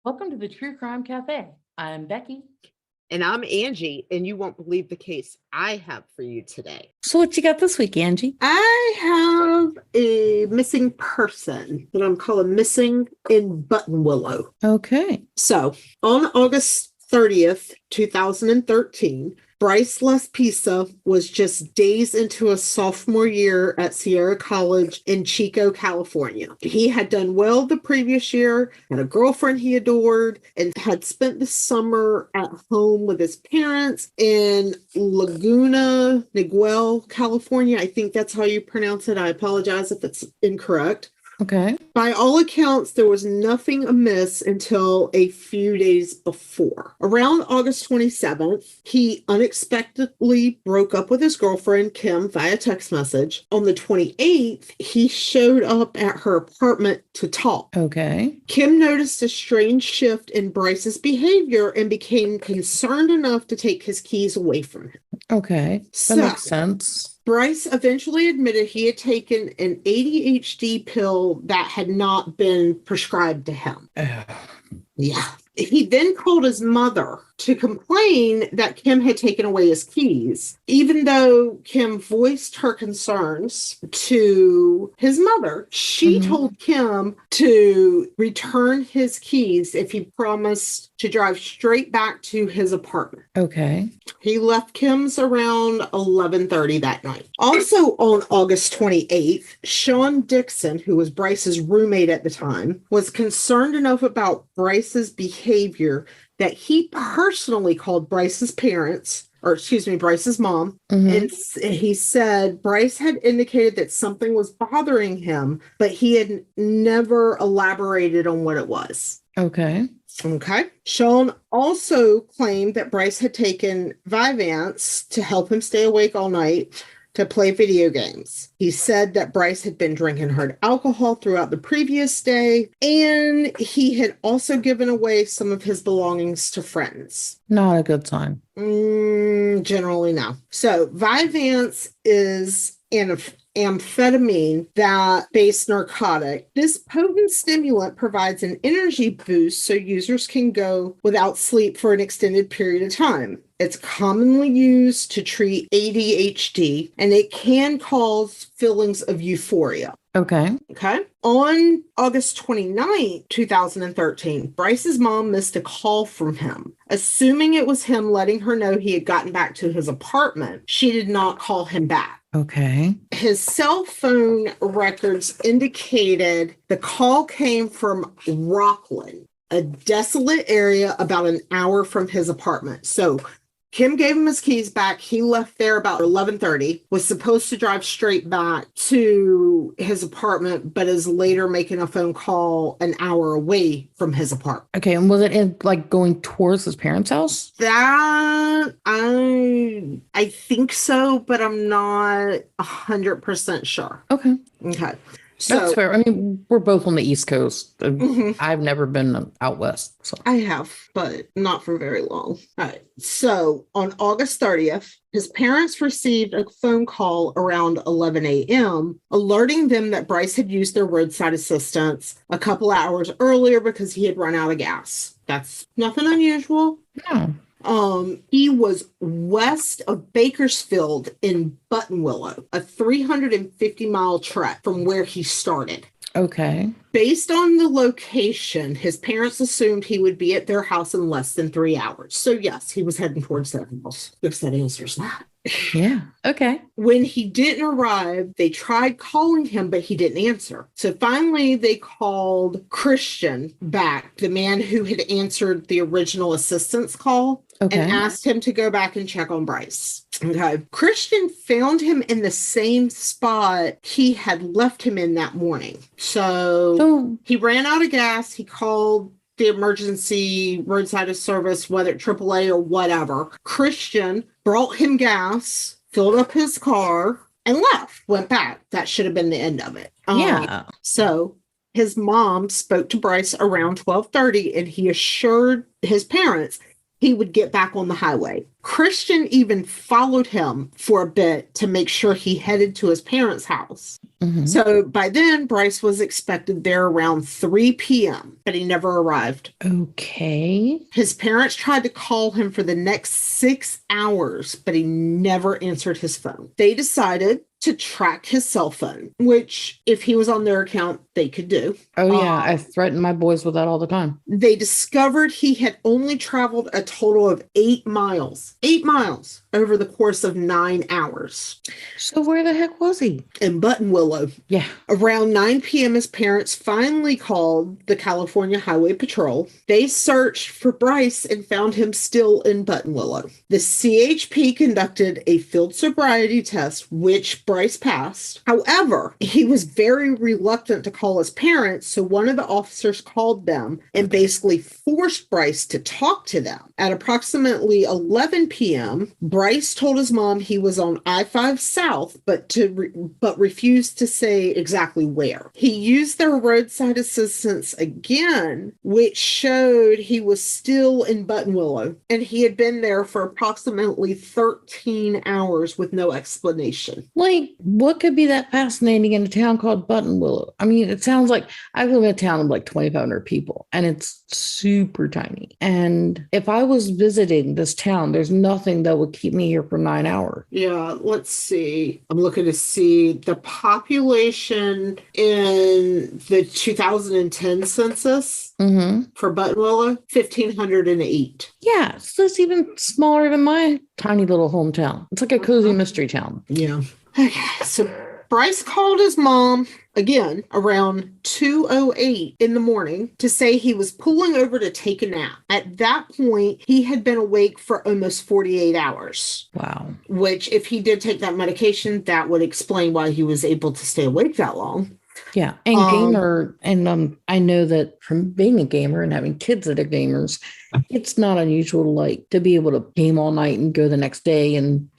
Welcome to the True Crime Cafe. I'm Becky. And I'm Angie, and you won't believe the case I have for you today. So what you got this week, Angie? I have a missing person that I'm calling Missing in Buttonwillow. Okay. So on August 30th, 2013, Bryce Laspisa was just days into a sophomore year at Sierra College in Chico, California. He had done well the previous year, had a girlfriend he adored, and had spent the summer at home with his parents in Laguna Niguel, California. I think that's how you pronounce it. I apologize if it's incorrect. Okay. By all accounts, there was nothing amiss until a few days before. Around August 27th, he unexpectedly broke up with his girlfriend, Kim, via text message. On the 28th, he showed up at her apartment to talk. Okay. Kim noticed a strange shift in Bryce's behavior and became concerned enough to take his keys away from him. Okay. That makes sense. Bryce eventually admitted he had taken an ADHD pill that had not been prescribed to him. Yeah. He then called his mother to complain that Kim had taken away his keys. Even though Kim voiced her concerns to his mother, she told Kim to return his keys if he promised to drive straight back to his apartment. Okay. He left Kim's around 11:30 that night. Also on August 28th, Sean Dixon, who was Bryce's roommate at the time, was concerned enough about Bryce's behavior that he personally called Bryce's mom, and he said Bryce had indicated that something was bothering him, but he had never elaborated on what it was. Okay. Sean also claimed that Bryce had taken Vyvanse to help him stay awake all night to play video games. He said that Bryce had been drinking hard alcohol throughout the previous day, and he had also given away some of his belongings to friends. Not a good sign. Generally, no. So Vyvanse is an amphetamine that based narcotic. This potent stimulant provides an energy boost so users can go without sleep for an extended period of time. It's commonly used to treat ADHD, and it can cause feelings of euphoria. Okay. On August 29th, 2013, Bryce's mom missed a call from him. Assuming it was him letting her know he had gotten back to his apartment, she did not call him back. Okay. His cell phone records indicated the call came from Rockland, a desolate area about an hour from his apartment. So Kim gave him his keys back. He left there about 11:30, was supposed to drive straight back to his apartment, but is later making a phone call an hour away from his apartment. Okay. And was it going towards his parents' house? That I think so, but I'm not 100% sure. Okay. So, that's fair. I mean, we're both on the East Coast. I've never been out west. So. I have, but not for very long. All right. So on August 30th, his parents received a phone call around 11 a.m. alerting them that Bryce had used their roadside assistance a couple hours earlier because he had run out of gas. That's nothing unusual. No. He was west of Bakersfield in Buttonwillow, a 350-mile trek from where he started. Okay. Based on the location, his parents assumed he would be at their house in less than 3 hours. So yes, he was heading towards their house. If that answers that. Yeah. Okay. When he didn't arrive, they tried calling him, but he didn't answer. So finally, they called Christian back, the man who had answered the original assistance call, and asked him to go back and check on Bryce. Christian found him in the same spot he had left him in that morning. So he ran out of gas. He called the emergency roadside service, whether AAA or whatever. Christian brought him gas, filled up his car, and left, went back. That should have been the end of it. So his mom spoke to Bryce around 12:30, and he assured his parents he would get back on the highway. Christian even followed him for a bit to make sure he headed to his parents' house. Mhm. So by then, Bryce was expected there around 3 p.m., but he never arrived. Okay. His parents tried to call him for the next 6 hours, but he never answered his phone. They decided to track his cell phone, which, if he was on their account, they could do. Oh, yeah. I threaten my boys with that all the time. They discovered he had only traveled a total of 8 miles. 8 miles over the course of 9 hours. So where the heck was he? In Buttonwillow. Yeah. Around 9 p.m., his parents finally called the California Highway Patrol. They searched for Bryce and found him still in Buttonwillow. The CHP conducted a field sobriety test, which Bryce passed. However, he was very reluctant to call his parents, so one of the officers called them and basically forced Bryce to talk to them. At approximately 11 p.m., Bryce told his mom he was on I-5 South, but refused to say exactly where. He used their roadside assistance again, which showed he was still in Buttonwillow, and he had been there for approximately 13 hours with no explanation. Like, what could be that fascinating in a town called Buttonwillow? I mean, it sounds like I live in a town of like 2,500 people, and it's super tiny. And if I was visiting this town, there's nothing that would keep me here for 9 hours. Yeah, let's see. I'm looking to see the population in the 2010 census for Buttonwillow, 1,508. Yeah, so it's even smaller than my tiny little hometown. It's like a cozy mystery town. Yeah. Okay, so Bryce called his mom again around 2:08 in the morning to say he was pulling over to take a nap. At that point, he had been awake for almost 48 hours. Wow. Which, if he did take that medication, that would explain why he was able to stay awake that long. Yeah. And gamer, and I know that from being a gamer and having kids that are gamers, it's not unusual to be able to game all night and go the next day and,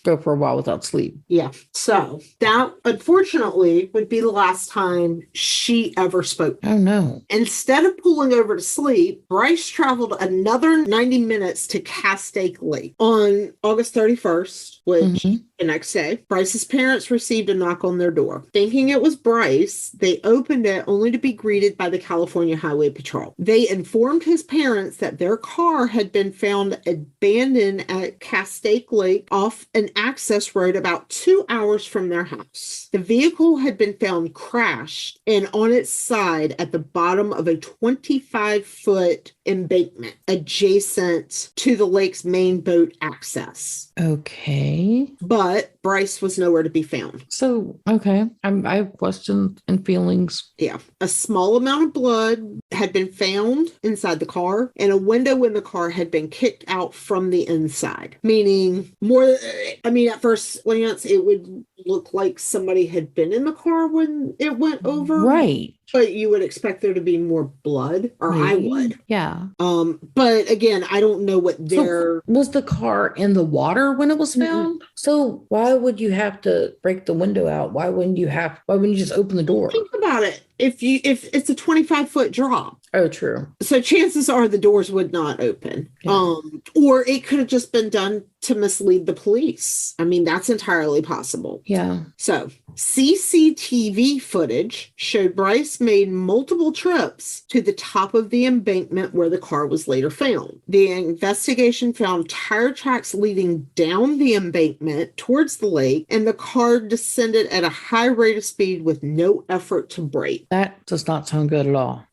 go for a while without sleep. Yeah. So that, unfortunately, would be the last time she ever spoke. Oh, no. Instead of pulling over to sleep, Bryce traveled another 90 minutes to Castaic Lake. On August 31st, which the next day, Bryce's parents received a knock on their door. Thinking it was Bryce, they opened it only to be greeted by the California Highway Patrol. They informed his parents that their car had been found abandoned at Castaic Lake off an access road about 2 hours from their house. The vehicle had been found crashed and on its side at the bottom of a 25-foot embankment adjacent to the lake's main boat access. Okay. But Bryce was nowhere to be found. So, okay. I have questions and feelings. Yeah. A small amount of blood had been found inside the car, and a window in the car had been kicked out from the inside. Meaning, at first glance, it would look like somebody had been in the car when it went over. Right. But you would expect there to be more blood, or maybe. I would. Yeah. But again, I don't know what their... So was the car in the water when it was found? So why would you have to break the window out? Why wouldn't you just open the door? Think about it. If it's a 25-foot drop. Oh, true. So chances are the doors would not open. Yeah. Or it could have just been done to mislead the police. I mean, that's entirely possible. Yeah. So CCTV footage showed Bryce made multiple trips to the top of the embankment where the car was later found. The investigation found tire tracks leading down the embankment towards the lake, and the car descended at a high rate of speed with no effort to brake. That does not sound good at all.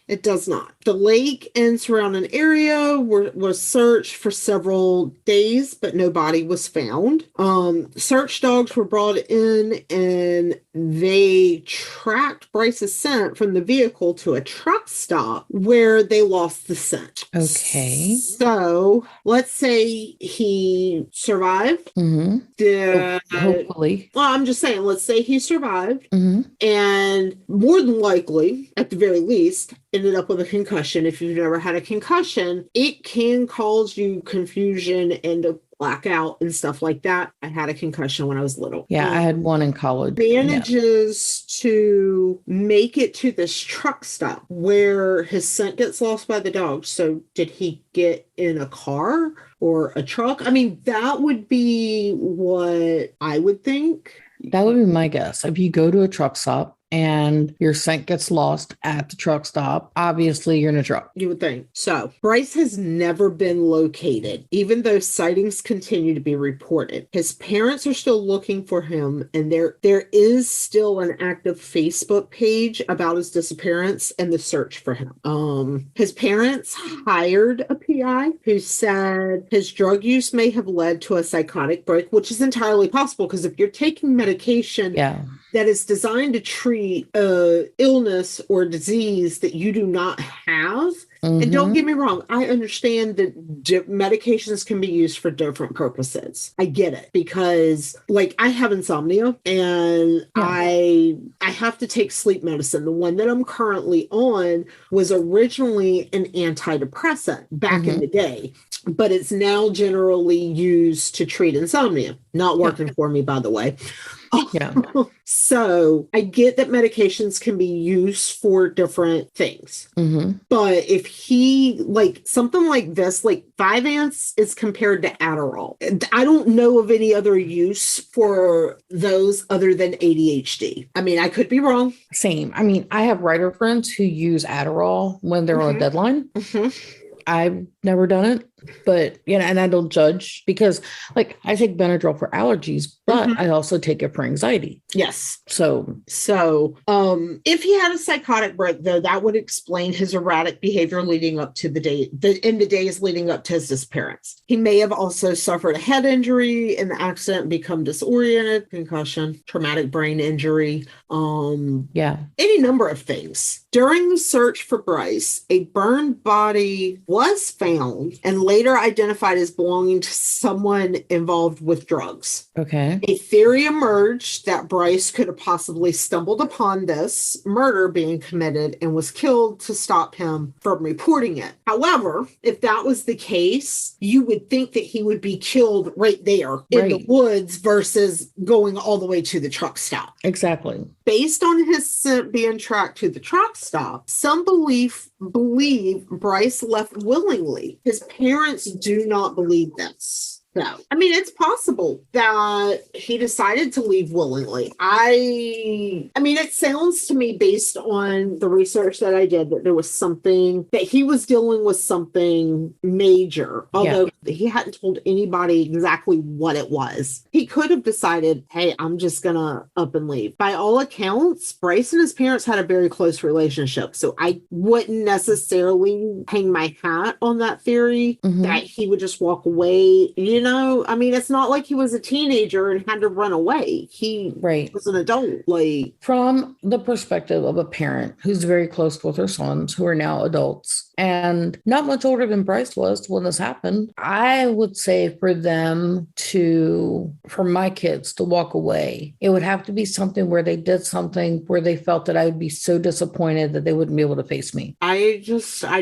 It does not. The lake and surrounding area was searched for several days, but no body was found. Search dogs were brought in, and they tracked Bryce's scent from the vehicle to a truck stop where they lost the scent. Okay. So let's say he survived. Hopefully. Well, I'm just saying, let's say he survived, and more than likely, at the very least, ended up with a concussion. If you've never had a concussion, it can cause you confusion and blackout and stuff like that. I had a concussion when I was little. Yeah, I had one in college. Manages to make it to this truck stop where his scent gets lost by the dog. So did he get in a car or a truck? I mean, that would be what I would think. That would be my guess. If you go to a truck stop and your scent gets lost at the truck stop, obviously you're in a truck. You would think. So Bryce has never been located, even though sightings continue to be reported. His parents are still looking for him, and there is still an active Facebook page about his disappearance and the search for him. His parents hired a PI who said his drug use may have led to a psychotic break, which is entirely possible because if you're taking medication that is designed to treat illness or disease that you do not have. And don't get me wrong, I understand that medications can be used for different purposes. I get it because, like, I have insomnia and I have to take sleep medicine. The one that I'm currently on was originally an antidepressant back in the day, but it's now generally used to treat insomnia. Not working for me, by the way. So I get that medications can be used for different things. But if he, like, something like this, like Vyvanse is compared to Adderall. I don't know of any other use for those other than ADHD. I mean, I could be wrong. Same. I mean, I have writer friends who use Adderall when they're on a deadline. I've never done it, but, you know, and I don't judge because, like, I take Benadryl for allergies, but I also take it for anxiety. Yes. So, if he had a psychotic break, though, that would explain his erratic behavior leading up to the days leading up to his disappearance. He may have also suffered a head injury in the accident, become disoriented, concussion, traumatic brain injury, any number of things. During the search for Bryce, a burned body was found and later identified as belonging to someone involved with drugs. Okay. A theory emerged that Bryce could have possibly stumbled upon this murder being committed and was killed to stop him from reporting it. However, if that was the case, you would think that he would be killed right there in the woods versus going all the way to the truck stop. Exactly. Based on his scent being tracked to the truck stop, some believe Bryce left willingly. His parents do not believe this. No. I mean, it's possible that he decided to leave willingly. I mean, it sounds to me, based on the research that I did, that there was something, that he was dealing with something major, although he hadn't told anybody exactly what it was. He could have decided, hey, I'm just gonna up and leave. By all accounts, Bryce and his parents had a very close relationship, so I wouldn't necessarily hang my hat on that theory that he would just walk away. You know, I mean, it's not like he was a teenager and had to run away. He was an adult. Like, from the perspective of a parent who's very close with her sons who are now adults and not much older than Bryce was when this happened, I would say for my kids to walk away, it would have to be something where they did something where they felt that I would be so disappointed that they wouldn't be able to face me. I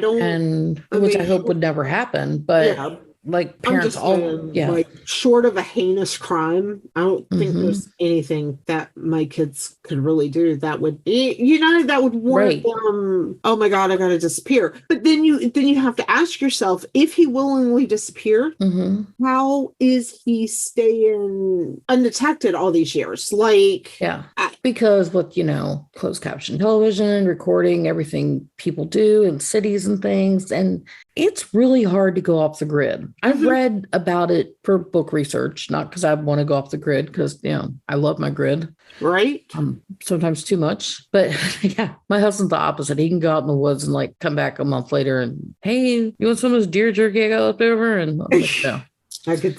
don't. And which I hope would never happen, but like parents like, short of a heinous crime, I don't think there's anything that my kids could really do that would, that would warrant them, oh my God, I gotta disappear. But then you have to ask yourself, if he willingly disappeared, how is he staying undetected all these years? Like, because with, closed caption television, recording everything people do in cities and things, and it's really hard to go off the grid. I've read about it for book research, not because I want to go off the grid, because, I love my grid. Right. Sometimes too much. But my husband's the opposite. He can go out in the woods and like come back a month later and, hey, you want some of this deer jerky I got left over? And I'm like, no. I could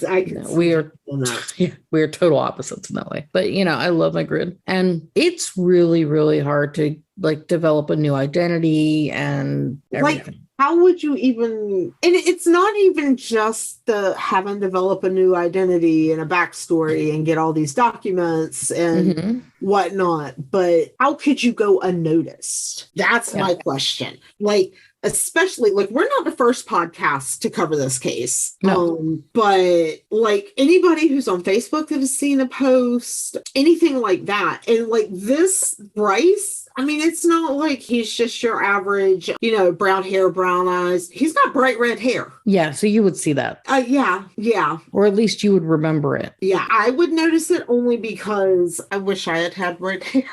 we are total opposites in that way. But I love my grid, and it's really, really hard to like develop a new identity and everything. Like, how would you even, and it's not even just the having develop a new identity and a backstory and get all these documents and whatnot, but how could you go unnoticed? That's my question. Like, especially like we're not the first podcast to cover this case. No. But like anybody who's on Facebook that has seen a post, anything like that. And like this Bryce, I mean, it's not like he's just your average, brown hair, brown eyes. He's got bright red hair. Yeah, so you would see that. Yeah. Or at least you would remember it. Yeah, I would notice it only because I wish I had red hair.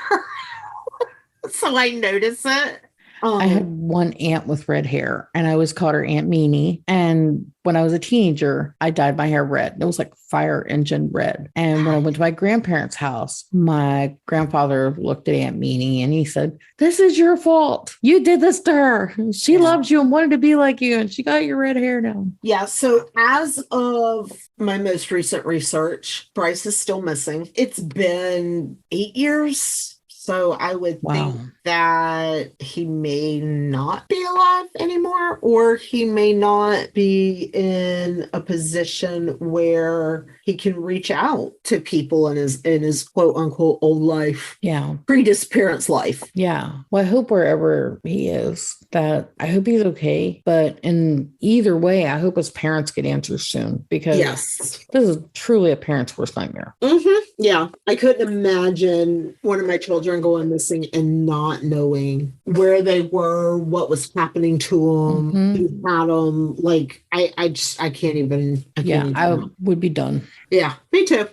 So I notice it. I had one aunt with red hair, and I always called her Aunt Meanie. And when I was a teenager, I dyed my hair red. It was like fire engine red. And when I went to my grandparents' house, my grandfather looked at Aunt Meanie and he said, "This is your fault. You did this to her. She loved you and wanted to be like you, and she got your red hair now." Yeah. So as of my most recent research, Bryce is still missing. It's been 8 years. So I would think that he may not be alive anymore, or he may not be in a position where he can reach out to people in his quote unquote old life. Yeah. Pre-disappearance life. Yeah. Well, I hope wherever he is, that I hope he's okay. But in either way, I hope his parents get answers soon, because this is truly a parent's worst nightmare. Mm-hmm. Yeah. I couldn't imagine one of my children going missing and not knowing where they were, what was happening to them, who had them. Like, I can't even. I would be done. Yeah, me too.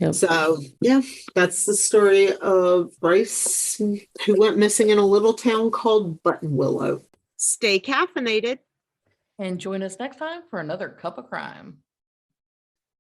Yep. So, yeah, that's the story of Bryce, who went missing in a little town called Buttonwillow. Stay caffeinated. And join us next time for another cup of crime.